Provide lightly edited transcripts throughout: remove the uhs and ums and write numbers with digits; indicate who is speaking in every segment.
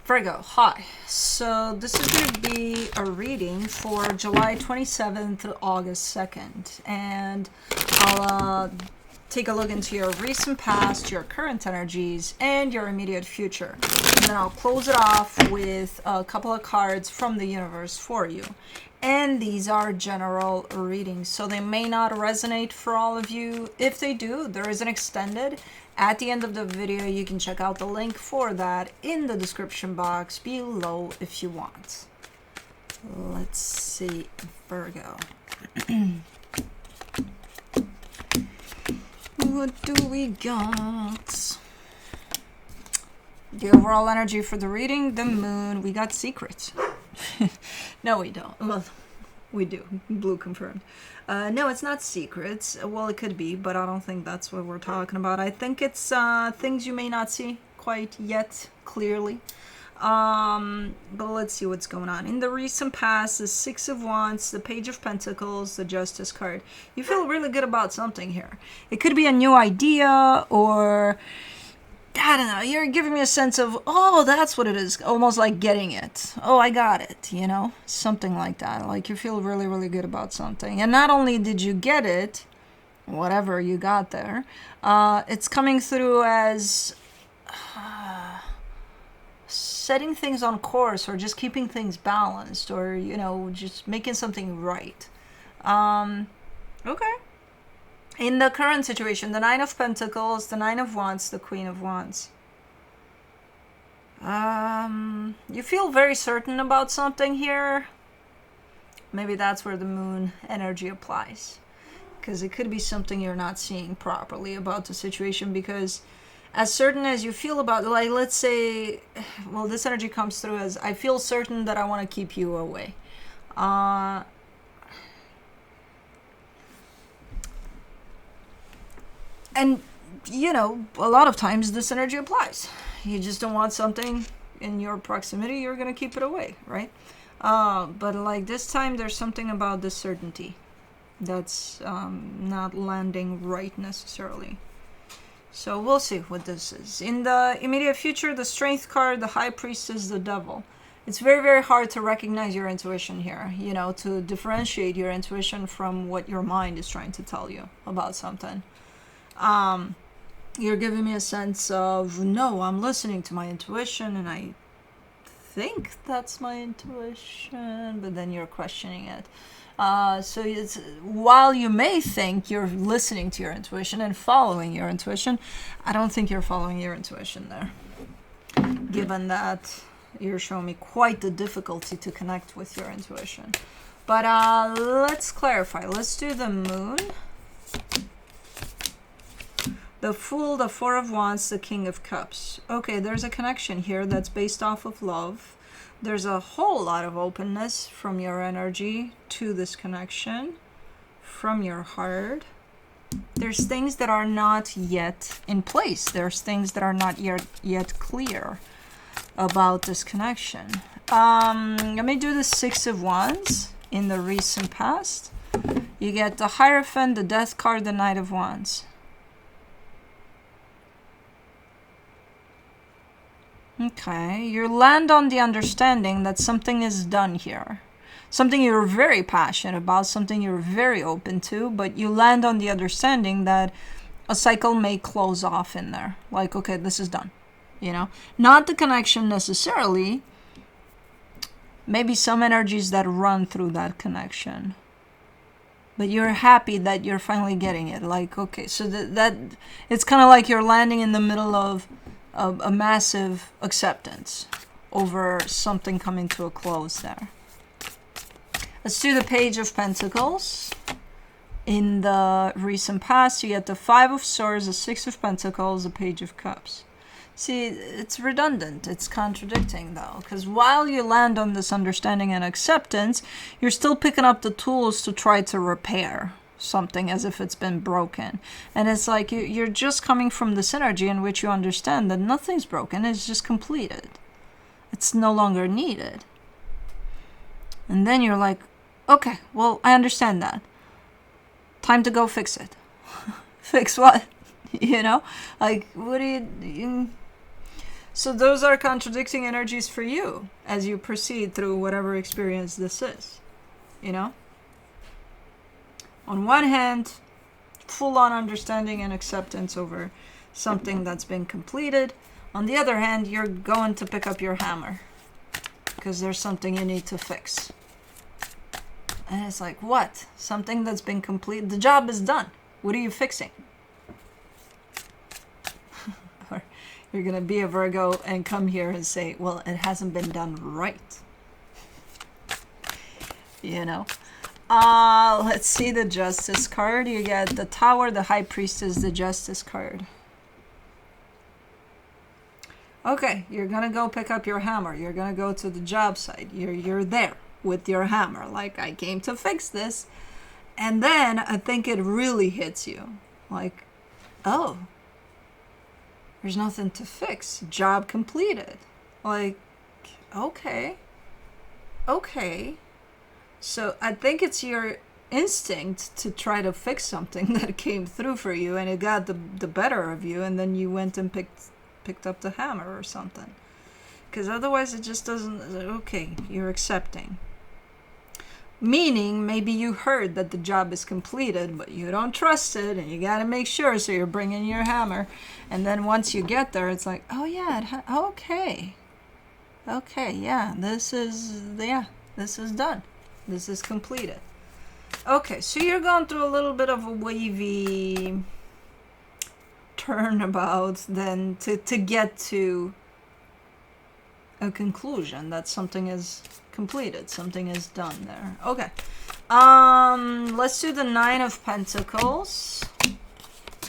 Speaker 1: Virgo, hi. So this is going to be a reading for July 27th to August 2nd. And I'll take a look into your recent past, your current energies, and your immediate future. And then I'll close it off with a couple of cards from the universe for you. And these are general readings, so they may not resonate for all of you. If they do, there is an extended. At the end of the video, you can check out the link for that in the description box below if you want. Let's see, Virgo. What do we got? The overall energy for the reading, the moon. We got secrets. No, we don't. Well, we do. Blue confirmed. No, it's not secrets. Well, it could be, but I don't think that's what we're talking about. I think it's things you may not see quite yet clearly. But let's see what's going on. In the recent past, the Six of Wands, the Page of Pentacles, the Justice card. You feel really good about something here. It could be a new idea, or I don't know, you're giving me a sense of, oh, that's what it is. Almost like getting it. Oh, I got it, you know? Something like that. Like you feel really, really good about something. And not only did you get it, whatever you got there, it's coming through as setting things on course, or just keeping things balanced, or, you know, just making something right. Okay. In the current situation, the Nine of Pentacles, the Nine of Wands, the Queen of Wands. You feel very certain about something here. Maybe that's where the moon energy applies. Because it could be something you're not seeing properly about the situation. Because as certain as you feel about, like, let's say, well, this energy comes through as, I feel certain that I want to keep you away. And, you know, a lot of times this energy applies. You just don't want something in your proximity, you're going to keep it away, right? But like this time, there's something about this certainty that's not landing right necessarily. So we'll see what this is. In the immediate future, the Strength card, the High Priestess, the Devil. It's very, very hard to recognize your intuition here, you know, to differentiate your intuition from what your mind is trying to tell you about something. You're giving me a sense of, no, I'm listening to my intuition and I think that's my intuition, but then you're questioning it. So it's, while you may think you're listening to your intuition and following your intuition, I don't think you're following your intuition there. Given that you're showing me quite the difficulty to connect with your intuition. But let's clarify. Let's do the moon. The Fool, the Four of Wands, the King of Cups. Okay, there's a connection here that's based off of love. There's a whole lot of openness from your energy to this connection, from your heart. There's things that are not yet in place. There's things that are not yet clear about this connection. Let me do the Six of Wands in the recent past. You get the Hierophant, the Death card, the Knight of Wands. Okay, you land on the understanding that something is done here. Something you're very passionate about, something you're very open to, but you land on the understanding that a cycle may close off in there. Like, okay, this is done, you know? Not the connection necessarily, maybe some energies that run through that connection. But you're happy that you're finally getting it. Like, okay, so that it's kind of like you're landing in the middle of a massive acceptance over something coming to a close there. Let's do the Page of Pentacles. In the recent past, you get the Five of Swords, the Six of Pentacles, the Page of Cups. See, it's redundant. It's contradicting, though, because while you land on this understanding and acceptance, you're still picking up the tools to try to repair something as if it's been broken. And it's like you're just coming from this energy in which you understand that nothing's broken, it's just completed. It's no longer needed. And then you're like, okay, well, I understand that. Time to go fix it. Fix what? You know? Like, what do you So those are contradicting energies for you as you proceed through whatever experience this is, you know? On one hand, full-on understanding and acceptance over something that's been completed. On the other hand, you're going to pick up your hammer because there's something you need to fix. And it's like, what? Something that's been completed? The job is done. What are you fixing? Or you're going to be a Virgo and come here and say, well, it hasn't been done right. You know? Let's see the Justice card. You get the Tower, the High Priestess, the Justice card. Okay, you're gonna go pick up your hammer. You're gonna go to the job site. You're there with your hammer. Like, I came to fix this. And then I think it really hits you. Like, oh, there's nothing to fix. Job completed. Like, okay. So I think it's your instinct to try to fix something that came through for you, and it got the better of you, and then you went and picked up the hammer or something. Because otherwise it just doesn't. Okay, you're accepting. Meaning maybe you heard that the job is completed, but you don't trust it, and you got to make sure, so you're bringing your hammer. And then once you get there, it's like, oh yeah, okay, yeah, this is done. This is completed. Okay, so you're going through a little bit of a wavy turnabout then to get to a conclusion that something is completed, something is done there. Okay. Let's do the Nine of Pentacles.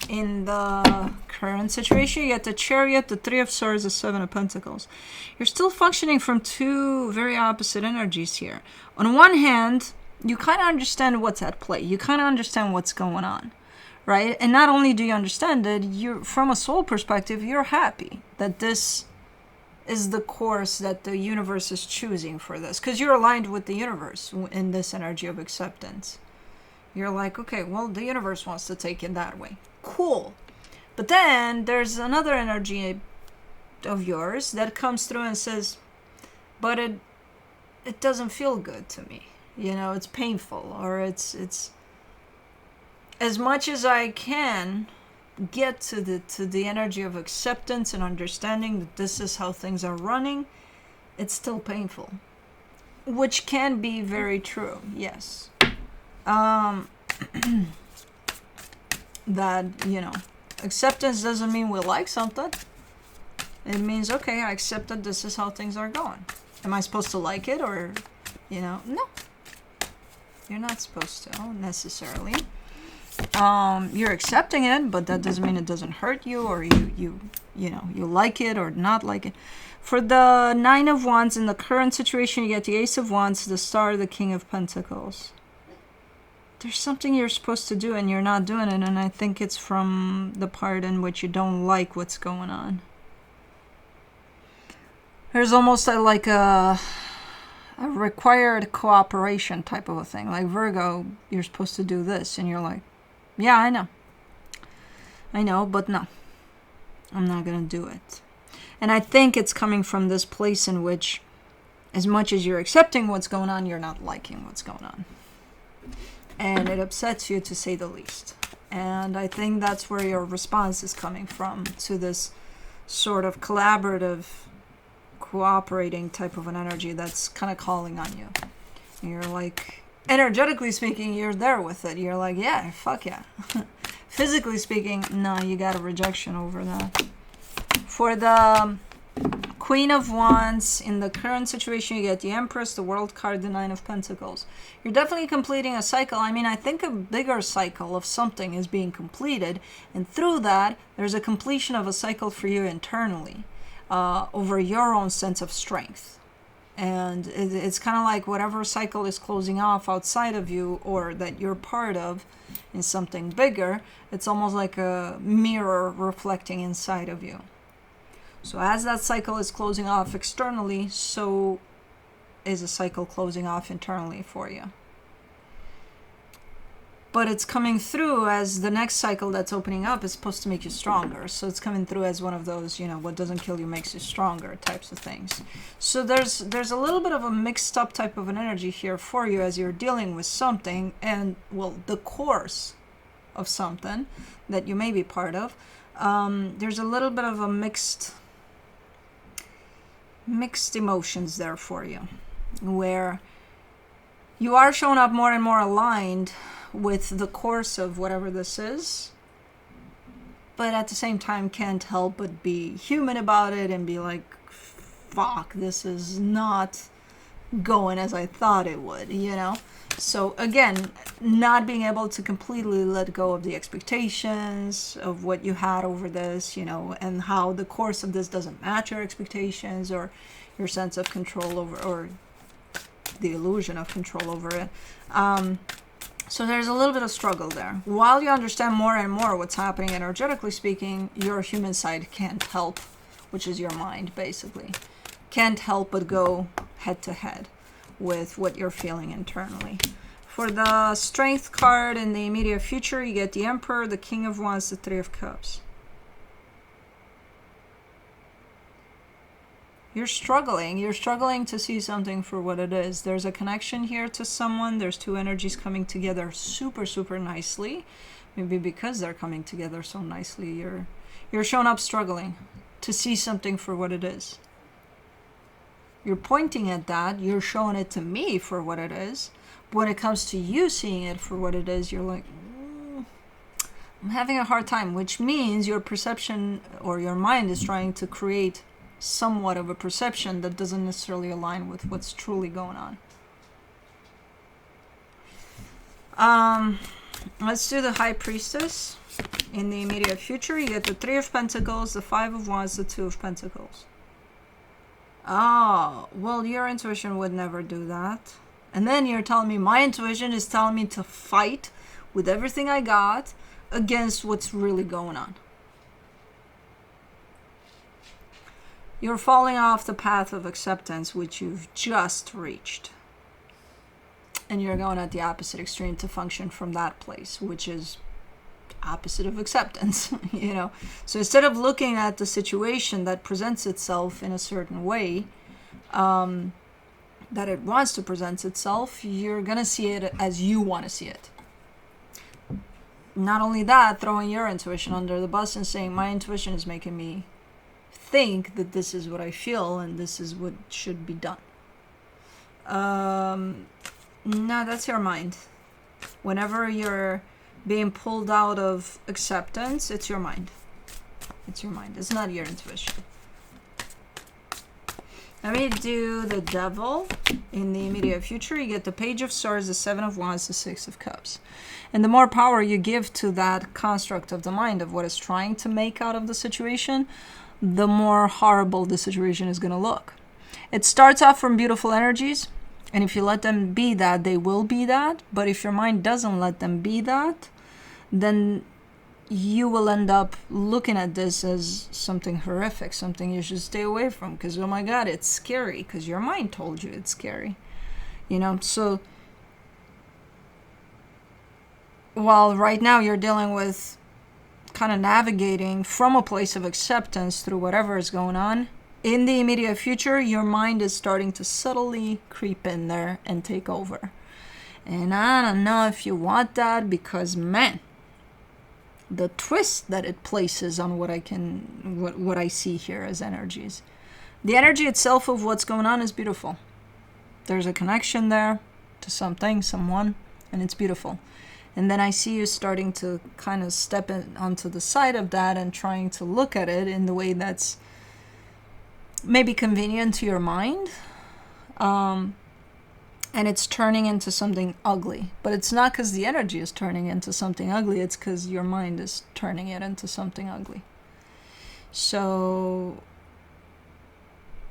Speaker 1: In the current situation, you get the Chariot, the Three of Swords, the Seven of Pentacles. You're still functioning from two very opposite energies here. On one hand, you kind of understand what's at play. You kind of understand what's going on, right? And not only do you understand it, you're, from a soul perspective, you're happy that this is the course that the universe is choosing for this. Because you're aligned with the universe in this energy of acceptance. You're like, okay, well, the universe wants to take it that way. Cool. But then there's another energy of yours that comes through and says, but it doesn't feel good to me. You know, it's painful, or it's as much as I can get to the energy of acceptance and understanding that this is how things are running, it's still painful. Which can be very true, yes. That, you know, acceptance doesn't mean we like something. It means, okay, I accept that this is how things are going. Am I supposed to like it, or, you know, no. You're not supposed to, necessarily. You're accepting it, but that doesn't mean it doesn't hurt you, or you know, you like it or not like it. For the Nine of Wands, in the current situation, you get the Ace of Wands, the Star, the King of Pentacles. There's something you're supposed to do and you're not doing it, and I think it's from the part in which you don't like what's going on. There's almost like a required cooperation type of a thing. Like, Virgo, you're supposed to do this, and you're like, yeah, I know, but no, I'm not gonna do it. And I think it's coming from this place in which, as much as you're accepting what's going on, you're not liking what's going on. And it upsets you, to say the least. And I think that's where your response is coming from to this sort of collaborative, cooperating type of an energy that's kind of calling on you. And you're like, energetically speaking, you're there with it. You're like, yeah, fuck yeah. Physically speaking, no, you got a rejection over that. For the Queen of Wands, in the current situation, you get the Empress, the World card, the Nine of Pentacles. You're definitely completing a cycle. I mean, I think a bigger cycle of something is being completed, and through that, there's a completion of a cycle for you internally, over your own sense of strength. And it's kind of like whatever cycle is closing off outside of you, or that you're part of in something bigger, it's almost like a mirror reflecting inside of you. So as that cycle is closing off externally, so is a cycle closing off internally for you. but it's coming through as the next cycle that's opening up is supposed to make you stronger. So it's coming through as one of those, you know, what doesn't kill you makes you stronger types of things. So there's a little bit of a mixed up type of an energy here for you as you're dealing with something, and well, the course of something that you may be part of. There's a little bit of a mixed emotions there for you, where you are showing up more and more aligned with the course of whatever this is, but at the same time can't help but be human about it and be like, fuck, this is not going as I thought it would, you know? So again, not being able to completely let go of the expectations of what you had over this, you know, and how the course of this doesn't match your expectations or your sense of control over, or the illusion of control over it. So there's a little bit of struggle there. While you understand more and more what's happening energetically speaking, your human side can't help, which is your mind basically, can't help but go head to head with what you're feeling internally. For the Strength card in the immediate future, you get the Emperor, the King of Wands, the Three of Cups. You're struggling to see something for what it is. There's a connection here to someone. There's two energies coming together super, super nicely. Maybe because they're coming together so nicely, you're showing up struggling to see something for what it is. You're pointing at that. You're showing it to me for what it is. But when it comes to you seeing it for what it is, you're like, I'm having a hard time, which means your perception or your mind is trying to create somewhat of a perception that doesn't necessarily align with what's truly going on. Let's do the High Priestess in the immediate future. You get the Three of Pentacles, the Five of Wands, the Two of Pentacles. Oh, well, your intuition would never do that. And then you're telling me my intuition is telling me to fight with everything I got against what's really going on. You're falling off the path of acceptance, which you've just reached. And you're going at the opposite extreme to function from that place, which is opposite of acceptance, you know. So instead of looking at the situation that presents itself in a certain way, that it wants to present itself, you're going to see it as you want to see it. Not only that, throwing your intuition under the bus and saying, my intuition is making me think that this is what I feel and this is what should be done. No, that's your mind. Whenever you're being pulled out of acceptance, it's your mind. It's your mind. It's not your intuition. Let me do the Devil in the immediate future. You get the Page of Swords, the Seven of Wands, the Six of Cups. And the more power you give to that construct of the mind of what it's trying to make out of the situation, the more horrible the situation is going to look. It starts off from beautiful energies, and if you let them be that, they will be that. But if your mind doesn't let them be that, then you will end up looking at this as something horrific, something you should stay away from, because, oh my God, it's scary, because your mind told you it's scary. You know, so while right now you're dealing with kind of navigating from a place of acceptance through whatever is going on, in the immediate future, your mind is starting to subtly creep in there and take over. And I don't know if you want that, because, man, the twist that it places on what I see here as energies. The energy itself of what's going on is beautiful. There's a connection there to something, someone, and it's beautiful. And then I see you starting to kind of step onto the side of that and trying to look at it in the way that's maybe convenient to your mind. And it's turning into something ugly. But it's not because the energy is turning into something ugly. It's because your mind is turning it into something ugly. So,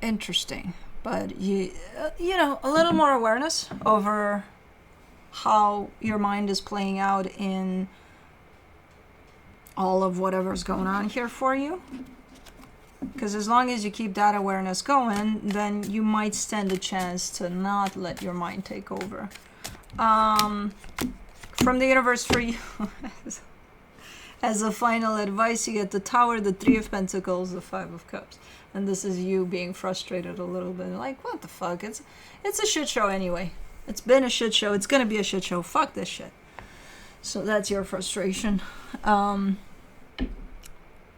Speaker 1: interesting. But, you know, a little more awareness over how your mind is playing out in all of whatever's going on here for you. Because as long as you keep that awareness going, then you might stand a chance to not let your mind take over. from the universe for you, as a final advice, you get the Tower, the Three of Pentacles, the Five of Cups. And this is you being frustrated a little bit. Like, what the fuck? It's a shit show anyway. It's been a shit show. It's gonna be a shit show. Fuck this shit. So that's your frustration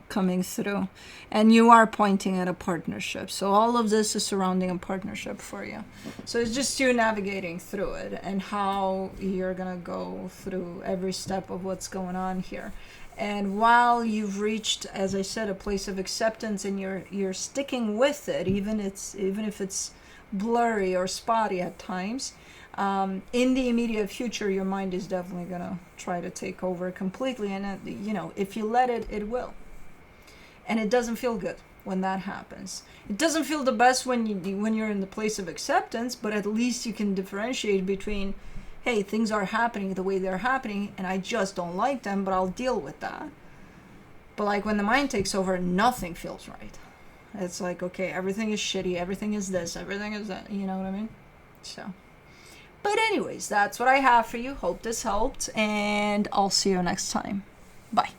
Speaker 1: coming through. And you are pointing at a partnership. So all of this is surrounding a partnership for you. So it's just you navigating through it and how you're going to go through every step of what's going on here. And while you've reached, as I said, a place of acceptance and you're sticking with it, even if it's blurry or spotty at times, in the immediate future, your mind is definitely going to try to take over completely. And, if you let it, it will. And it doesn't feel good when that happens. It doesn't feel the best when you're in the place of acceptance, but at least you can differentiate between, hey, things are happening the way they're happening, and I just don't like them, but I'll deal with that. But like when the mind takes over, nothing feels right. It's like, okay, everything is shitty, everything is this, everything is that, you know what I mean? So, but anyways, that's what I have for you. Hope this helped, and I'll see you next time. Bye.